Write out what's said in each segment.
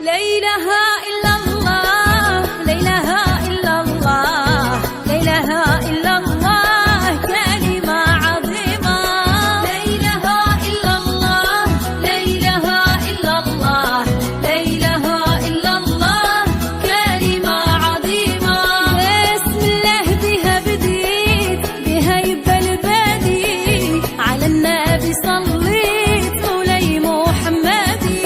لا إله إلا الله، لا إله إلا الله، لا إله إلا الله، كلمة عظيمة. لا إله إلا الله، لا إله إلا الله، لا إله إلا الله، كلمة عظيمة. بسم الله بها بديت، بها يبقى البديع، على النبي صليت مولاي محمدي.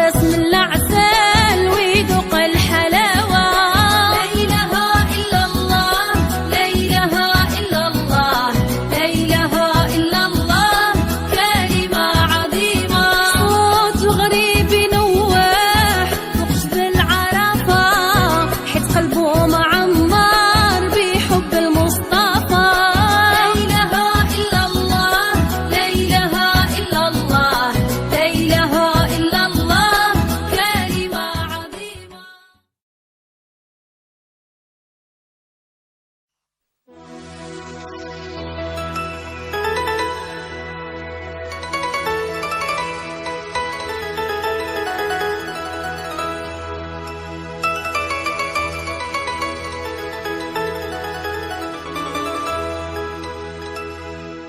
بسم الله عسل ويذوق الحلاوة. لا إله إلا الله، لا إله إلا الله، لا إله إلا الله، كلمة عظيمة. صوت الغريب نواح فوق جبل عرفة، حيت قلبه معمر بحب المصطفى. لا إله إلا الله، لا إله إلا الله، لا إله إلا الله،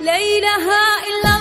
لا إله إلا